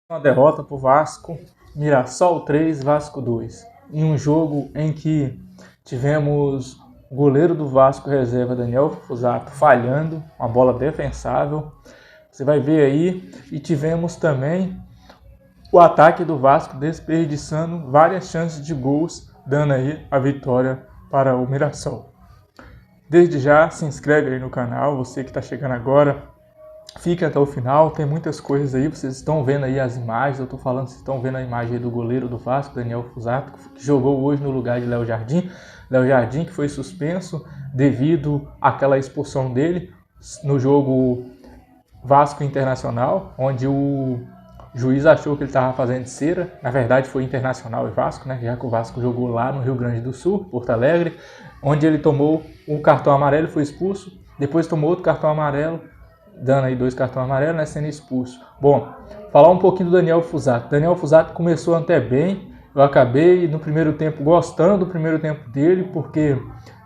Uma derrota para o Vasco, Mirassol 3, Vasco 2. Em um jogo em que tivemos o goleiro do Vasco reserva, Daniel Fusato, falhando, uma bola defensável. Você vai ver aí. E tivemos também o ataque do Vasco desperdiçando várias chances de gols, dando aí a vitória para o Mirassol. Desde já, se inscreve aí no canal, você que está chegando agora. Fique até o final, tem muitas coisas aí, vocês estão vendo aí as imagens, eu estou falando, vocês estão vendo a imagem aí do goleiro do Vasco, Daniel Fusato, que jogou hoje no lugar de Léo Jardim. Léo Jardim que foi suspenso devido àquela expulsão dele no jogo Vasco Internacional, onde o juiz achou que ele estava fazendo cera. Na verdade foi Internacional e Vasco, né? Já que o Vasco jogou lá no Rio Grande do Sul, Porto Alegre, onde ele tomou um cartão amarelo e foi expulso, depois tomou outro cartão amarelo, dando aí 2 cartões amarelos, né, sendo expulso. Bom, falar um pouquinho do Daniel Fusato. Daniel Fusato começou até bem, eu acabei no primeiro tempo gostando do primeiro tempo dele, porque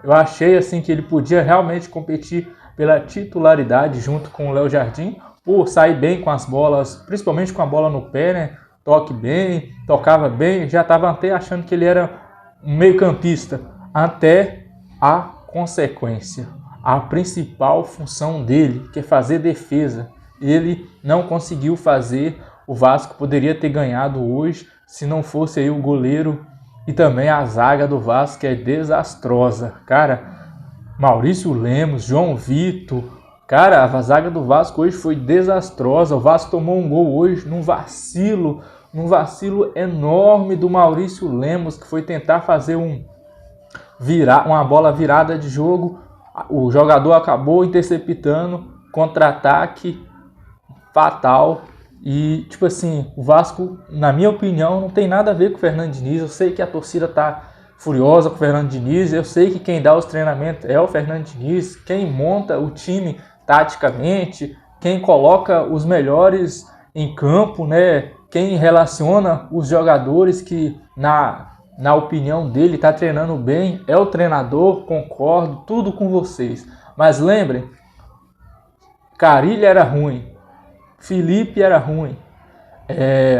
eu achei assim que ele podia realmente competir pela titularidade junto com o Léo Jardim, por sair bem com as bolas, principalmente com a bola no pé, né, toque bem, tocava bem, já estava até achando que ele era um meio-campista, até a consequência. A principal função dele, que é fazer defesa, ele não conseguiu fazer. O Vasco poderia ter ganhado hoje se não fosse aí o goleiro e também a zaga do Vasco, que é desastrosa. Cara, Maurício Lemos, João Vitor, cara, a zaga do Vasco hoje foi desastrosa. O Vasco tomou um gol hoje num vacilo enorme do Maurício Lemos, que foi tentar fazer uma bola virada de jogo. O jogador acabou interceptando, contra-ataque fatal. E, tipo assim, o Vasco, na minha opinião, não tem nada a ver com o Fernando Diniz. Eu sei que a torcida tá furiosa com o Fernando Diniz. Eu sei que quem dá os treinamentos é o Fernando Diniz. Quem monta o time taticamente, quem coloca os melhores em campo, né? Quem relaciona os jogadores que, na opinião dele, está treinando bem, é o treinador, concordo, tudo com vocês. Mas lembrem, Carille era ruim, Felipe era ruim,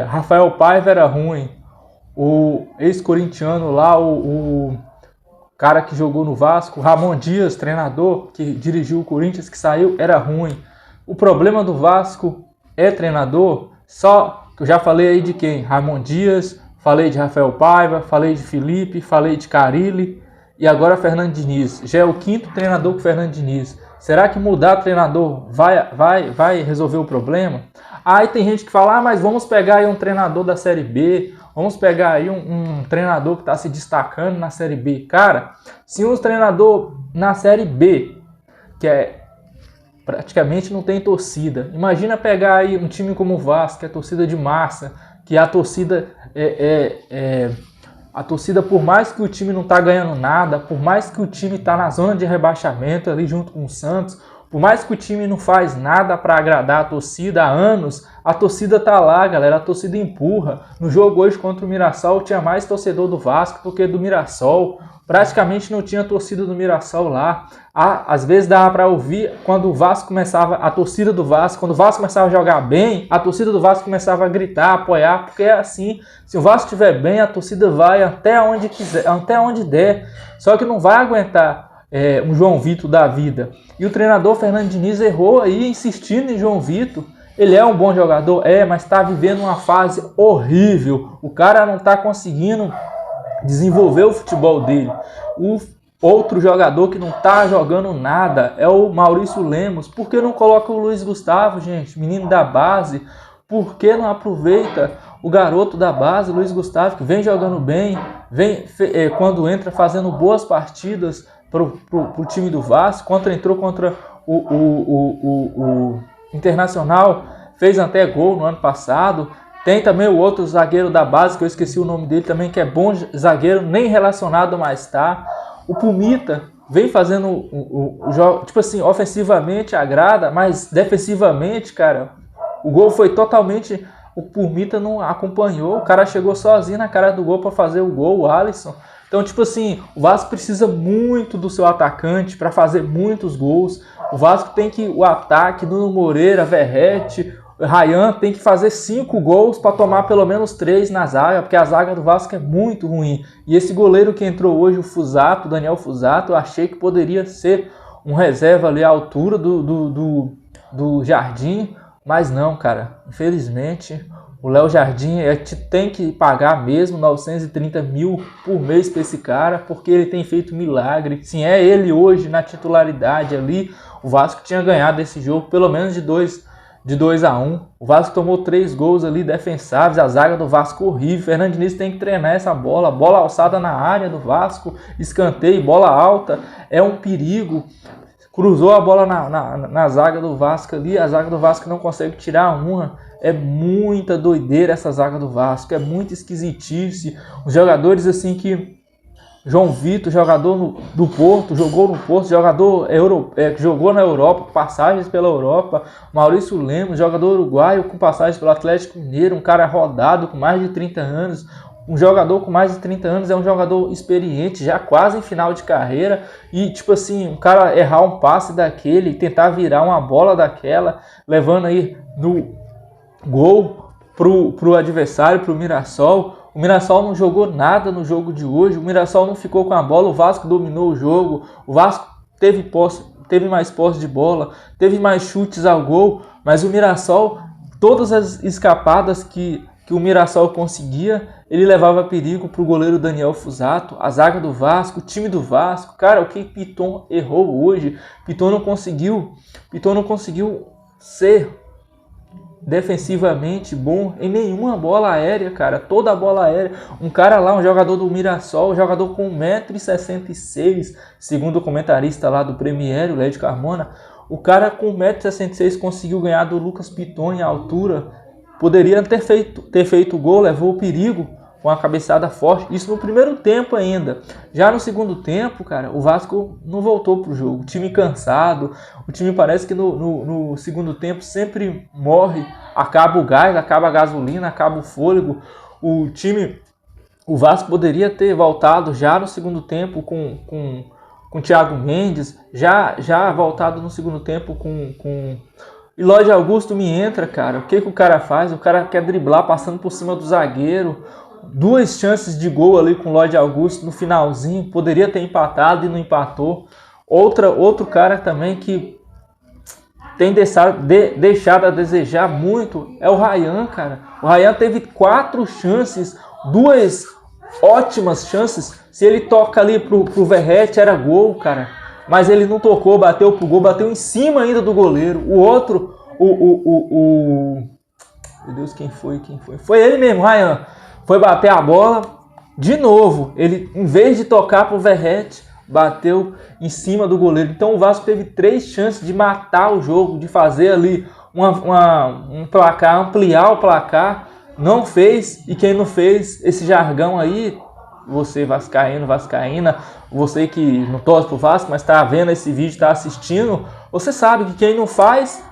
Rafael Paiva era ruim, o ex-corintiano lá, o cara que jogou no Vasco, Ramon Dias, treinador, que dirigiu o Corinthians, que saiu, era ruim. O problema do Vasco é treinador, só que eu já falei aí de quem? Ramon Dias, falei de Rafael Paiva, falei de Felipe, falei de Carille e agora Fernando Diniz. Já é o 5º treinador com o Fernando Diniz. Será que mudar treinador vai resolver o problema? Aí tem gente que fala, mas vamos pegar aí um treinador da Série B, vamos pegar aí um treinador que está se destacando na Série B. Cara, se um treinador na Série B, que praticamente não tem torcida, imagina pegar aí um time como o Vasco, que é torcida de massa, que a torcida a torcida, por mais que o time não tá ganhando nada, por mais que o time tá na zona de rebaixamento ali junto com o Santos, por mais que o time não faz nada para agradar a torcida há anos, a torcida tá lá, galera, a torcida empurra. No jogo hoje contra o Mirassol tinha mais torcedor do Vasco do que do Mirassol. Praticamente não tinha torcida do Mirassol lá. Às vezes dava para ouvir quando o Vasco começava, a torcida do Vasco, quando o Vasco começava a jogar bem, a torcida do Vasco começava a gritar, apoiar, porque é assim, se o Vasco estiver bem, a torcida vai até onde quiser, até onde der. Só que não vai aguentar um João Vitor da vida. E o treinador Fernando Diniz errou aí, insistindo em João Vitor. Ele é um bom jogador, mas está vivendo uma fase horrível. O cara não está conseguindo desenvolver o futebol dele. O outro jogador que não está jogando nada é o Maurício Lemos. Por que não coloca o Luiz Gustavo, gente? Menino da base. Por que não aproveita o garoto da base, Luiz Gustavo, que vem jogando bem, quando entra fazendo boas partidas pro time do Vasco, entrou contra o Internacional, fez até gol no ano passado. Tem também o outro zagueiro da base, que eu esqueci o nome dele também, que é bom zagueiro, nem relacionado mais tá. O Pumita vem fazendo o jogo, tipo assim, ofensivamente agrada, mas defensivamente, cara, o gol foi totalmente... O Pumita não acompanhou, o cara chegou sozinho na cara do gol para fazer o gol, o Alisson. Então, tipo assim, o Vasco precisa muito do seu atacante para fazer muitos gols. O Vasco tem que o ataque, Nuno Moreira, Verratti, O Ryan tem que fazer 5 gols para tomar pelo menos 3 na zaga, porque a zaga do Vasco é muito ruim. E esse goleiro que entrou hoje, o Fusato, o Daniel Fusato, eu achei que poderia ser um reserva ali à altura do Jardim, mas não, cara. Infelizmente, o Léo Jardim tem que pagar mesmo 930 mil por mês para esse cara, porque ele tem feito milagre. Sim, é ele hoje na titularidade ali. O Vasco tinha ganhado esse jogo pelo menos de 2-1. O Vasco tomou 3 gols ali defensáveis. A zaga do Vasco horrível. Fernando Diniz tem que treinar essa bola. Bola alçada na área do Vasco. Escanteio, bola alta. É um perigo. Cruzou a bola na zaga do Vasco ali. A zaga do Vasco não consegue tirar uma. É muita doideira essa zaga do Vasco. É muito esquisitice. Os jogadores assim que... João Vitor, jogador do Porto, jogou no Porto, jogador que jogou na Europa, com passagens pela Europa. Maurício Lemos, jogador uruguaio com passagens pelo Atlético Mineiro, um cara rodado com mais de 30 anos. Um jogador com mais de 30 anos é um jogador experiente, já quase em final de carreira. E tipo assim, um cara errar um passe daquele, tentar virar uma bola daquela, levando aí no gol pro adversário, pro Mirassol. O Mirassol não jogou nada no jogo de hoje, o Mirassol não ficou com a bola, o Vasco dominou o jogo, o Vasco teve mais posse de bola, teve mais chutes ao gol, mas o Mirassol, todas as escapadas que o Mirassol conseguia, ele levava perigo para o goleiro Daniel Fusato, a zaga do Vasco, o time do Vasco. Cara, o que Piton errou hoje? Piton não conseguiu ser defensivamente bom em nenhuma bola aérea, cara. Toda a bola aérea. Um cara lá, um jogador do Mirassol, um jogador com 1,66 m, segundo o comentarista lá do Premier, o Led Carmona. O cara com 1,66 m conseguiu ganhar do Lucas Piton em altura. Poderia ter feito o gol, levou o perigo com a cabeçada forte. Isso no primeiro tempo ainda. Já no segundo tempo, cara, o Vasco não voltou pro jogo. O time cansado. O time parece que no segundo tempo sempre morre. Acaba o gás, acaba a gasolina, acaba o fôlego. O Vasco poderia ter voltado já no segundo tempo com o Thiago Mendes. Já voltado no segundo tempo com... E Lloyd Augusto me entra, cara. O que o cara faz? O cara quer driblar passando por cima do zagueiro. 2 chances de gol ali com o Lloyd Augusto no finalzinho. Poderia ter empatado e não empatou. Outro cara também que tem deixado a desejar muito é o Ryan, cara. O Ryan teve 4 chances, 2 ótimas chances. Se ele toca ali pro Verratti, era gol, cara. Mas ele não tocou, bateu pro gol, bateu em cima ainda do goleiro. O outro, meu Deus, quem foi? Foi ele mesmo, Ryan. Foi bater a bola de novo. Ele, em vez de tocar pro Verratti, bateu em cima do goleiro. Então o Vasco teve 3 chances de matar o jogo, de fazer ali um placar, ampliar o placar. Não fez. E quem não fez, esse jargão aí, você vascaíno, vascaína, você que não torce pro Vasco, mas está vendo esse vídeo, está assistindo, você sabe que quem não faz,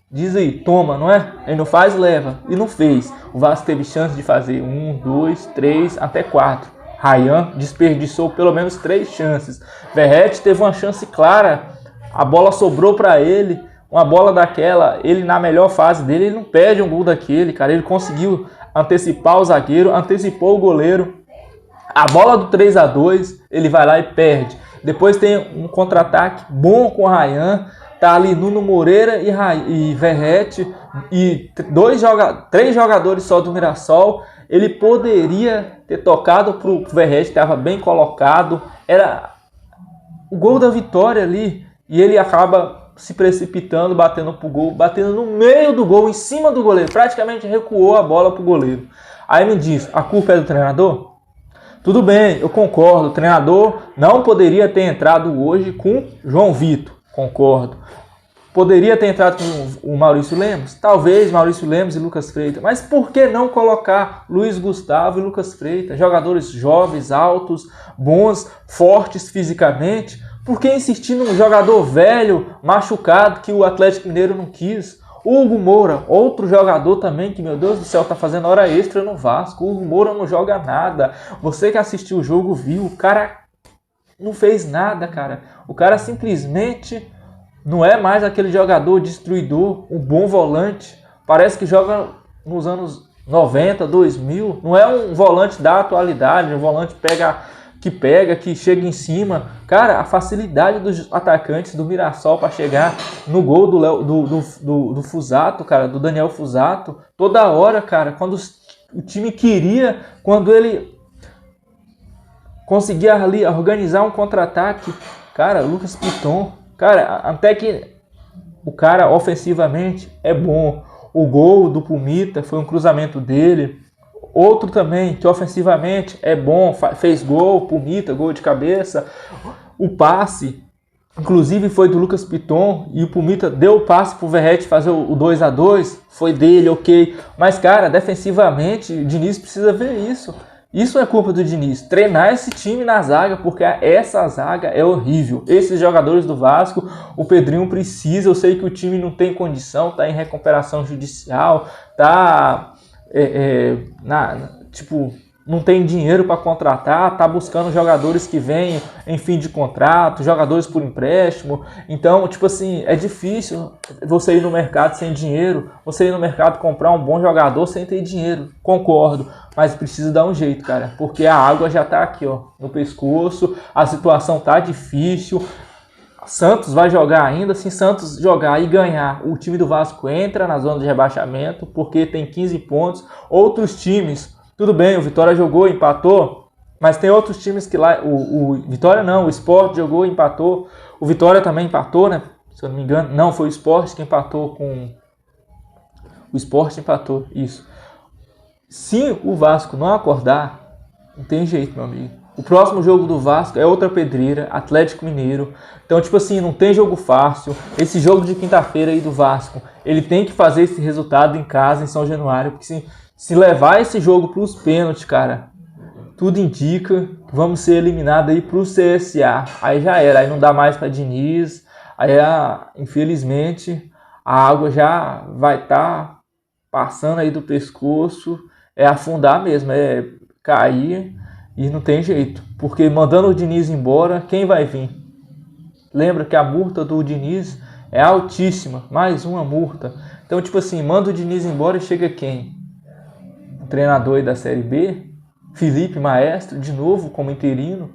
diz aí, toma, não é? Quem não faz, leva. E não fez. O Vasco teve chance de fazer 1, 2, 3, até 4. Ryan desperdiçou pelo menos 3 chances. Verratti teve uma chance clara, a bola sobrou para ele, uma bola daquela, ele na melhor fase dele, ele não perde um gol daquele, cara. Ele conseguiu antecipar o zagueiro, antecipou o goleiro. A bola do 3-2, ele vai lá e perde. Depois tem um contra-ataque bom com o Ryan. Tá ali Nuno Moreira e Verratti. E 3 jogadores só do Mirassol. Ele poderia ter tocado pro Verratti, estava bem colocado. Era o gol da vitória ali. E ele acaba se precipitando, batendo pro gol. Batendo no meio do gol, em cima do goleiro. Praticamente recuou a bola pro goleiro. Aí me diz, a culpa é do treinador? Tudo bem, eu concordo. O treinador não poderia ter entrado hoje com João Vitor. Concordo. Poderia ter entrado com o Maurício Lemos? Talvez Maurício Lemos e Lucas Freitas. Mas por que não colocar Luiz Gustavo e Lucas Freitas? Jogadores jovens, altos, bons, fortes fisicamente. Por que insistir num jogador velho, machucado, que o Atlético Mineiro não quis? Hugo Moura, outro jogador também que, meu Deus do céu, tá fazendo hora extra no Vasco. Hugo Moura não joga nada. Você que assistiu o jogo viu, o cara não fez nada, cara. O cara simplesmente não é mais aquele jogador destruidor, um bom volante. parece que joga nos anos 90, 2000. Não é um volante da atualidade, um volante que chega em cima. Cara, a facilidade dos atacantes do Mirassol para chegar no gol do Fuzato, cara, do Daniel Fuzato, toda hora, cara, quando o time queria, quando ele conseguia ali organizar um contra-ataque, cara, Lucas Piton, cara, até que o cara ofensivamente é bom. O gol do Pumita foi um cruzamento dele. Outro também que ofensivamente é bom, fez gol, Pumita, gol de cabeça. O passe, inclusive, foi do Lucas Piton e o Pumita deu o passe pro Verratti fazer o 2-2, foi dele, ok. Mas, cara, defensivamente, o Diniz precisa ver isso. Isso é culpa do Diniz, treinar esse time na zaga, porque essa zaga é horrível. Esses jogadores do Vasco, o Pedrinho precisa, eu sei que o time não tem condição, tá em recuperação judicial, tá não tem dinheiro para contratar, tá buscando jogadores que vêm em fim de contrato, jogadores por empréstimo. Então, tipo assim, é difícil você ir no mercado sem dinheiro, você ir no mercado comprar um bom jogador sem ter dinheiro. Concordo, mas precisa dar um jeito, cara, porque a água já tá aqui, ó, no pescoço, a situação tá difícil. Santos vai jogar ainda, se Santos jogar e ganhar, o time do Vasco entra na zona de rebaixamento, porque tem 15 pontos. Outros times, tudo bem, o Vitória jogou, empatou, mas tem outros times que lá, o Vitória não, o Sport jogou, empatou, o Vitória também empatou, né, se eu não me engano, não, foi o Sport que empatou com... O Sport empatou, isso. Se o Vasco não acordar, não tem jeito, meu amigo. O próximo jogo do Vasco é outra pedreira, Atlético Mineiro. Então, tipo assim, não tem jogo fácil. Esse jogo de quinta-feira aí do Vasco, ele tem que fazer esse resultado em casa, em São Januário. Porque se levar esse jogo para os pênaltis, cara, tudo indica que vamos ser eliminados aí para o CSA. Aí já era, aí não dá mais para Diniz. Aí, infelizmente, a água já vai estar passando aí do pescoço. É afundar mesmo, é cair. E não tem jeito, porque mandando o Diniz embora, quem vai vir? Lembra que a multa do Diniz é altíssima, mais uma multa. Então, tipo assim, manda o Diniz embora e chega quem? O treinador aí da Série B, Felipe Maestro, de novo como interino.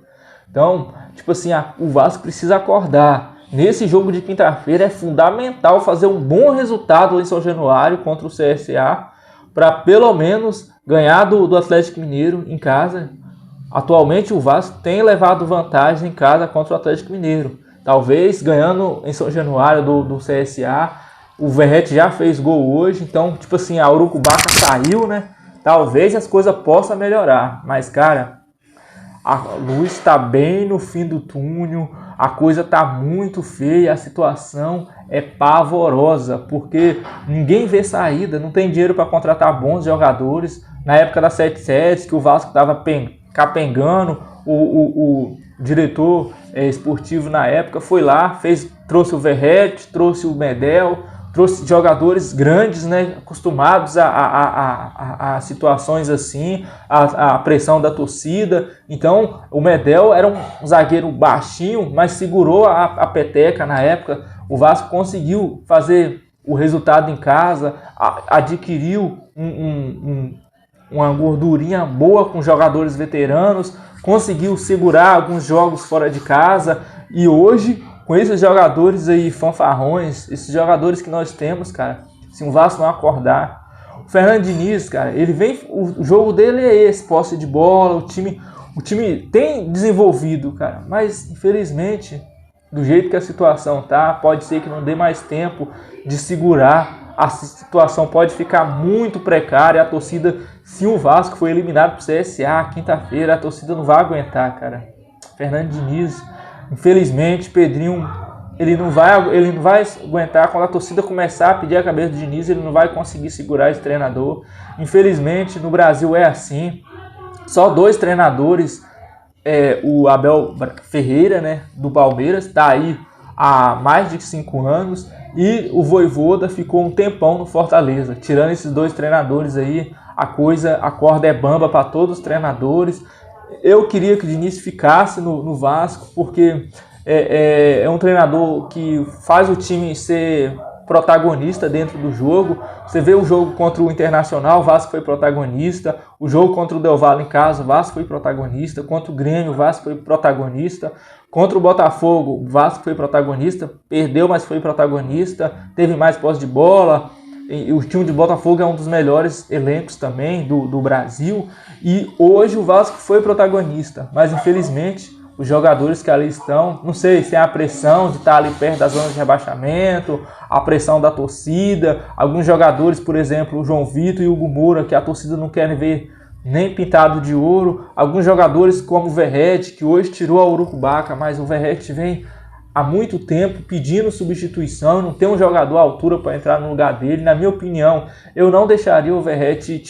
Então, tipo assim, o Vasco precisa acordar. Nesse jogo de quinta-feira é fundamental fazer um bom resultado em São Januário contra o CSA, para pelo menos ganhar do Atlético Mineiro em casa. Atualmente o Vasco tem levado vantagem em casa contra o Atlético Mineiro. Talvez ganhando em São Januário do CSA. O Verratti já fez gol hoje. Então, tipo assim, a Urucubaca saiu, né? Talvez as coisas possam melhorar. Mas, cara, a luz está bem no fim do túnel. A coisa está muito feia. A situação é pavorosa. Porque ninguém vê saída. Não tem dinheiro para contratar bons jogadores. Na época da 7-7, que o Vasco estava capengando, o diretor esportivo na época foi lá, trouxe o Verratti, trouxe o Medel, trouxe jogadores grandes, né, acostumados a situações assim, a pressão da torcida. Então o Medel era um zagueiro baixinho, mas segurou a peteca na época. O Vasco conseguiu fazer o resultado em casa, adquiriu uma gordurinha boa com jogadores veteranos, conseguiu segurar alguns jogos fora de casa, e hoje, com esses jogadores aí fanfarrões, esses jogadores que nós temos, cara, se o Vasco não acordar, o Fernando Diniz, cara, ele vem, o jogo dele é esse, posse de bola, o time tem desenvolvido, cara, mas infelizmente, do jeito que a situação tá, pode ser que não dê mais tempo de segurar. A situação pode ficar muito precária. A torcida, se o Vasco for eliminado pro CSA quinta-feira, a torcida não vai aguentar, cara. Fernando Diniz, infelizmente, Pedrinho, ele não vai aguentar. Quando a torcida começar a pedir a cabeça do Diniz, ele não vai conseguir segurar esse treinador. Infelizmente, no Brasil é assim. Só 2 treinadores, o Abel Ferreira, né, do Palmeiras, está aí há mais de 5 anos. E o Vojvoda ficou um tempão no Fortaleza. Tirando esses 2 treinadores aí, a corda é bamba para todos os treinadores. Eu queria que o Diniz ficasse no Vasco, porque é um treinador que faz o time ser protagonista dentro do jogo. Você vê o jogo contra o Internacional, o Vasco foi protagonista. O jogo contra o Del Valle em casa, o Vasco foi protagonista. Contra o Grêmio, o Vasco foi protagonista. Contra o Botafogo, o Vasco foi protagonista. Perdeu, mas foi protagonista. Teve mais posse de bola. E o time de Botafogo é um dos melhores elencos também do Brasil. E hoje o Vasco foi protagonista. Mas infelizmente os jogadores que ali estão, não sei se é a pressão de estar ali perto da zona de rebaixamento, a pressão da torcida. Alguns jogadores, por exemplo, o João Vitor e o Hugo Moura, que a torcida não quer ver nem pintado de ouro. Alguns jogadores como o Verratti, que hoje tirou a Urucubaca, mas o Verratti vem há muito tempo pedindo substituição, não tem um jogador à altura para entrar no lugar dele. Na minha opinião, eu não deixaria o Verratti,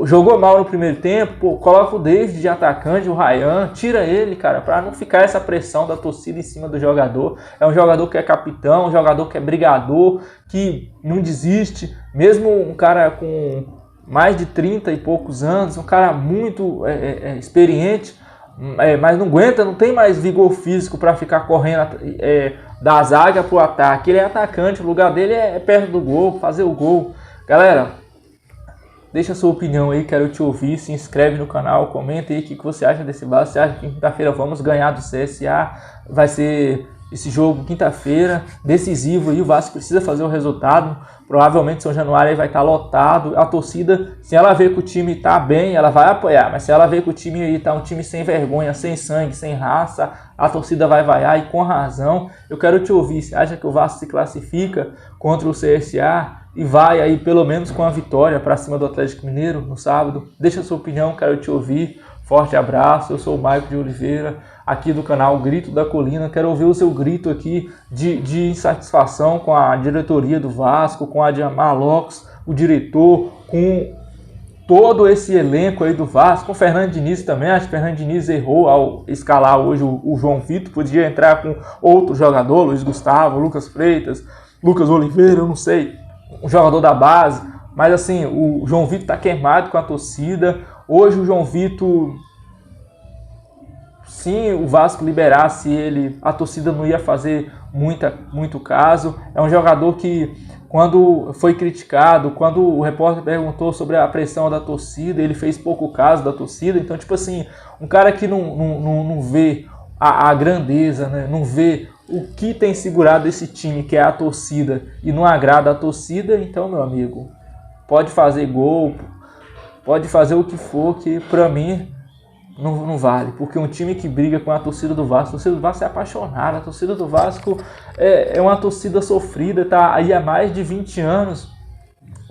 jogou mal no primeiro tempo, coloca o David de atacante, o Ryan, tira ele, cara, para não ficar essa pressão da torcida em cima do jogador. É um jogador que é capitão, um jogador que é brigador, que não desiste, mesmo um cara com mais de 30 e poucos anos, um cara muito experiente, mas não aguenta, não tem mais vigor físico para ficar correndo da zaga para o ataque. Ele é atacante, o lugar dele é perto do gol, fazer o gol. Galera, deixa a sua opinião aí, quero te ouvir, se inscreve no canal, comenta aí o que você acha desse Vasco. Você acha que quinta-feira vamos ganhar do CSA? Vai ser esse jogo quinta-feira, decisivo aí, o Vasco precisa fazer o resultado. Provavelmente São Januário aí vai estar lotado. A torcida, se ela ver que o time está bem, ela vai apoiar. Mas se ela ver que o time aí está um time sem vergonha, sem sangue, sem raça, a torcida vai vaiar, e com razão. Eu quero te ouvir, você acha que o Vasco se classifica contra o CSA e vai aí pelo menos com a vitória para cima do Atlético Mineiro no sábado? Deixa a sua opinião, quero te ouvir. Forte abraço, eu sou o Maico de Oliveira, aqui do canal Grito da Colina. Quero ouvir o seu grito aqui de insatisfação com a diretoria do Vasco, com a Ademar Lopes, o diretor, com todo esse elenco aí do Vasco, com o Fernando Diniz também. Acho que o Fernando Diniz errou ao escalar hoje o João Vitor, podia entrar com outro jogador, Luiz Gustavo, Lucas Freitas, Lucas Oliveira, eu não sei, um jogador da base. Mas assim, o João Vitor está queimado com a torcida. Hoje o João Vitor, se o Vasco liberasse ele, a torcida não ia fazer muito caso. É um jogador que, quando foi criticado, quando o repórter perguntou sobre a pressão da torcida, ele fez pouco caso da torcida. Então, tipo assim, um cara que não vê a grandeza, né? Não vê o que tem segurado esse time, que é a torcida, e não agrada a torcida, então, meu amigo, pode fazer gol, pode fazer o que for, que pra mim não vale. Porque um time que briga com a torcida do Vasco é apaixonada. A torcida do Vasco é uma torcida sofrida, tá aí há mais de 20 anos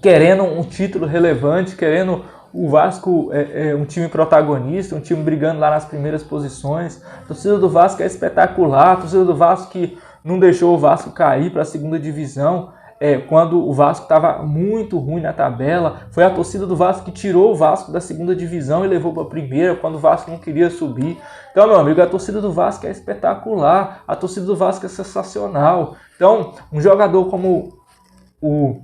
querendo um título relevante, querendo o Vasco um time protagonista, um time brigando lá nas primeiras posições. A torcida do Vasco é espetacular, a torcida do Vasco que não deixou o Vasco cair para a segunda divisão. Quando o Vasco estava muito ruim na tabela, foi a torcida do Vasco que tirou o Vasco da segunda divisão e levou para a primeira, quando o Vasco não queria subir. Então, meu amigo, a torcida do Vasco é espetacular, a torcida do Vasco é sensacional. Então, um jogador como um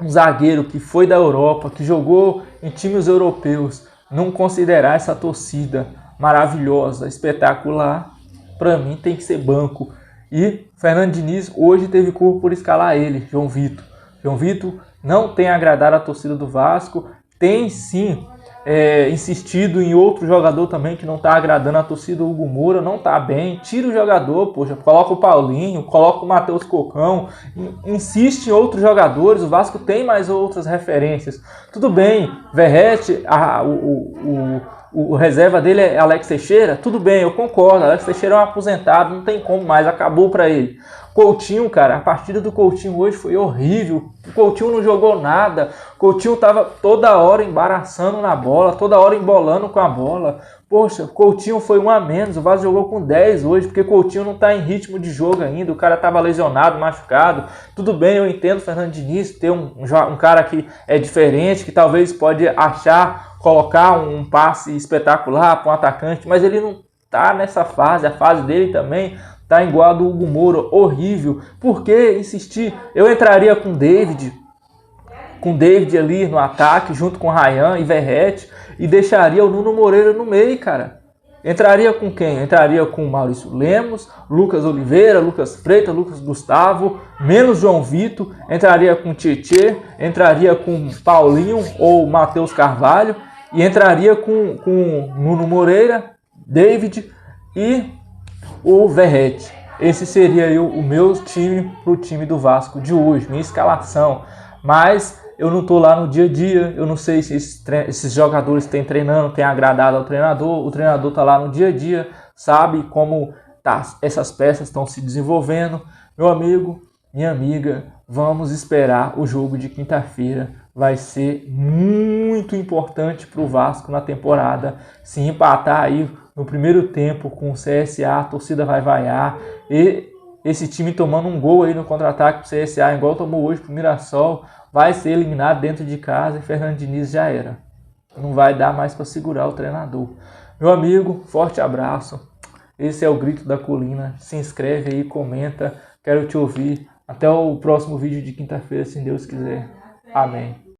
zagueiro que foi da Europa, que jogou em times europeus, não considerar essa torcida maravilhosa, espetacular, para mim tem que ser banco. E Fernando Diniz hoje teve culpa por escalar ele, João Vitor. João Vitor não tem agradado a torcida do Vasco, tem sim insistido em outro jogador também que não está agradando a torcida. O Hugo Moura não está bem, tira o jogador, poxa, coloca o Paulinho, coloca o Matheus Cocão, insiste em outros jogadores. O Vasco tem mais outras referências. Tudo bem, Verratti, o reserva dele é Alex Teixeira, tudo bem, eu concordo, Alex Teixeira é um aposentado, não tem como mais, acabou para ele. Coutinho, cara, a partida do Coutinho hoje foi horrível, o Coutinho não jogou nada, o Coutinho tava toda hora embaraçando na bola, toda hora embolando com a bola. Poxa, o Coutinho foi um a menos, o Vasco jogou com 10 hoje, porque o Coutinho não tá em ritmo de jogo ainda, o cara tava lesionado, machucado. Tudo bem, eu entendo o Fernando Diniz ter um cara que é diferente, que talvez pode colocar um passe espetacular para um atacante, mas ele não tá nessa fase, a fase dele também tá igual a do Hugo Moura, horrível. Por que insistir? Eu entraria com o David ali no ataque, junto com o Ryan e Verratti, e deixaria o Nuno Moreira no meio, cara. Entraria com quem? Entraria com Maurício Lemos, Lucas Oliveira, Lucas Freitas, Lucas Gustavo, menos João Vitor. Entraria com Tietê, entraria com Paulinho ou Matheus Carvalho. E entraria com Nuno Moreira, David e o Verrete. Esse seria o meu time para o time do Vasco de hoje, minha escalação. Mas eu não estou lá no dia a dia, eu não sei se esses jogadores têm treinando, têm agradado ao treinador. O treinador está lá no dia a dia, sabe como essas peças estão se desenvolvendo. Meu amigo, minha amiga, vamos esperar o jogo de quinta-feira. Vai ser muito importante para o Vasco na temporada. Se empatar aí no primeiro tempo com o CSA, a torcida vai vaiar. E esse time tomando um gol aí no contra-ataque pro CSA, igual tomou hoje pro Mirassol, vai ser eliminado dentro de casa e Fernando Diniz já era. Não vai dar mais para segurar o treinador. Meu amigo, forte abraço. Esse é o Grito da Colina. Se inscreve aí, comenta. Quero te ouvir. Até o próximo vídeo de quinta-feira, se Deus quiser. Amém.